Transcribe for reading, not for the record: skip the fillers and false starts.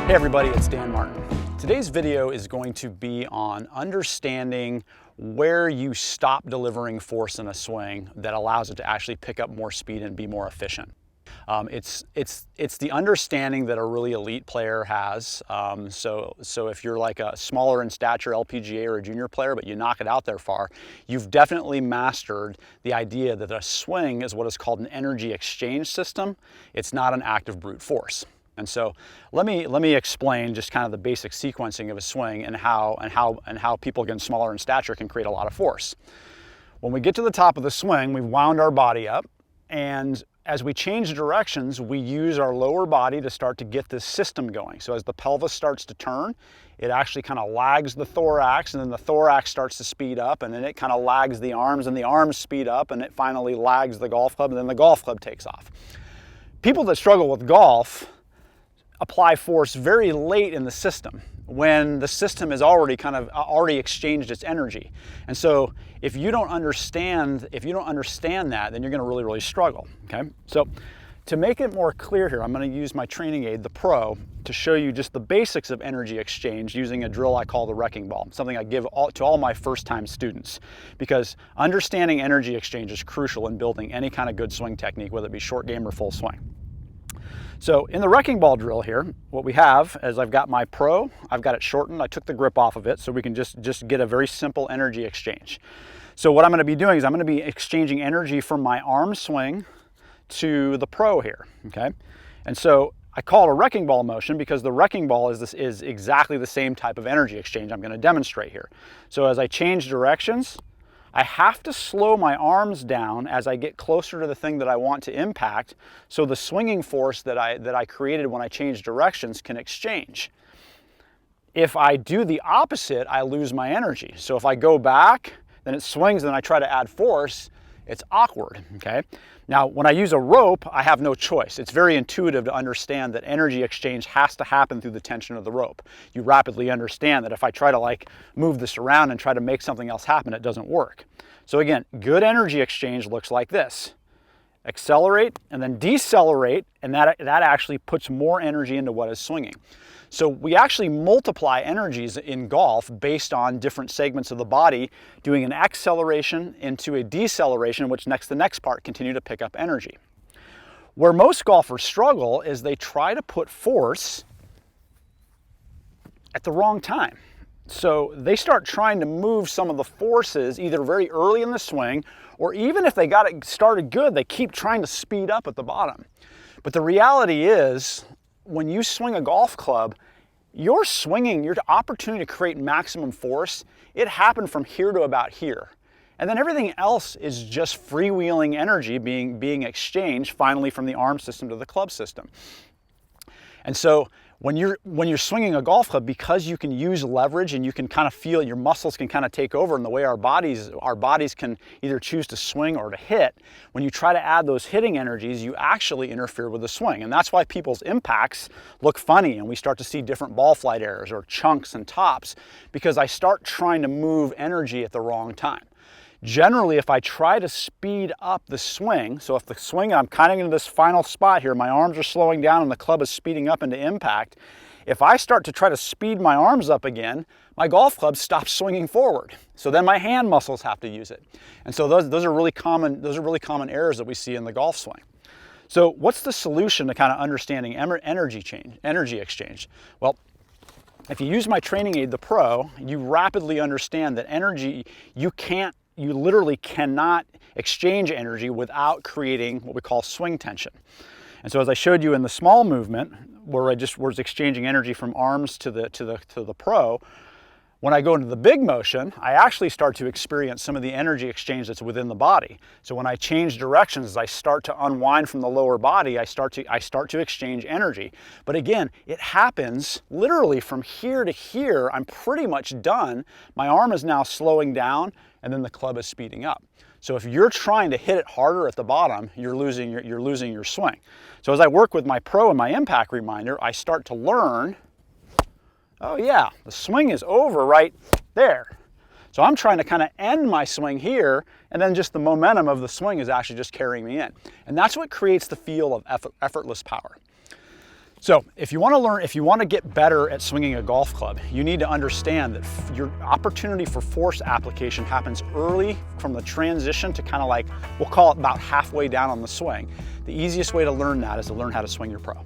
Hey everybody, it's Dan Martin. Today's video is going to be on understanding where you stop delivering force in a swing that allows it to actually pick up more speed and be more efficient. It's the understanding that a really elite player has. So if you're like a smaller in stature LPGA or a junior player, but you knock it out there far, you've definitely mastered the idea that a swing is what is called an energy exchange system. It's not an active brute force. And so let me explain just kind of the basic sequencing of a swing and how people getting smaller in stature can create a lot of force. When we get to the top of the swing, we've wound our body up, and as we change directions, we use our lower body to start to get this system going. So as the pelvis starts to turn, it actually kind of lags the thorax, and then the thorax starts to speed up, and then it kind of lags the arms, and the arms speed up, and it finally lags the golf club, and then the golf club takes off. People that struggle with golf apply force very late in the system when the system has already exchanged its energy. And so if you don't understand that, then you're going to really struggle. Okay, so to make it more clear here, I'm going to use my training aid, the Pro, to show you just the basics of energy exchange using a drill I call the wrecking ball, something I give to all my first-time students, because understanding energy exchange is crucial in building any kind of good swing technique, whether it be short game or full swing. So in the wrecking ball drill here, what we have is I've got my Pro, I've got it shortened, I took the grip off of it so we can just get a very simple energy exchange. So what I'm going to be doing is I'm going to be exchanging energy from my arm swing to the Pro here, okay? And so I call it a wrecking ball motion because the wrecking ball is exactly the same type of energy exchange I'm going to demonstrate here. So as I change directions, I have to slow my arms down as I get closer to the thing that I want to impact, so the swinging force that I created when I changed directions can exchange. If I do the opposite, I lose my energy. So if I go back, then it swings, and then I try to add force, it's awkward, okay? Now, when I use a rope, I have no choice. It's very intuitive to understand that energy exchange has to happen through the tension of the rope. You rapidly understand that if I try to move this around and try to make something else happen, it doesn't work. So again, good energy exchange looks like this. Accelerate and then decelerate, and that actually puts more energy into what is swinging. So we actually multiply energies in golf based on different segments of the body, doing an acceleration into a deceleration, which the next part continue to pick up energy. Where most golfers struggle is they try to put force at the wrong time. So they start trying to move some of the forces either very early in the swing, or even if they got it started good, they keep trying to speed up at the bottom. But the reality is, when you swing a golf club, your opportunity to create maximum force, it happened from here to about here. And then everything else is just freewheeling energy being exchanged finally from the arm system to the club system. And so when you're swinging a golf club, because you can use leverage and you can kind of feel your muscles can kind of take over, and the way our bodies can either choose to swing or to hit, when you try to add those hitting energies, you actually interfere with the swing. And that's why people's impacts look funny and we start to see different ball flight errors or chunks and tops, because I start trying to move energy at the wrong time. Generally, if I try to speed up the swing, so if the swing, I'm kind of into this final spot here, my arms are slowing down and the club is speeding up into impact. If I start to try to speed my arms up again, my golf club stops swinging forward. So then my hand muscles have to use it. And so those are really common errors that we see in the golf swing. So what's the solution to kind of understanding energy exchange? Well, if you use my training aid, the Pro, you rapidly understand that energy, you literally cannot exchange energy without creating what we call swing tension. And so as I showed you in the small movement, where I just was exchanging energy from arms to the Pro, when I go into the big motion, I actually start to experience some of the energy exchange that's within the body. So when I change directions, as I start to unwind from the lower body, I start to exchange energy. But again, it happens literally from here to here. I'm pretty much done. My arm is now slowing down, and then the club is speeding up. So if you're trying to hit it harder at the bottom, you're losing your swing. So as I work with my Pro and my impact reminder, I start to learn, oh yeah, the swing is over right there. So I'm trying to kind of end my swing here, and then just the momentum of the swing is actually just carrying me in. And that's what creates the feel of effortless power. So if you want to get better at swinging a golf club, you need to understand that your opportunity for force application happens early from the transition to kind of like, we'll call it about halfway down on the swing. The easiest way to learn that is to learn how to swing your pro.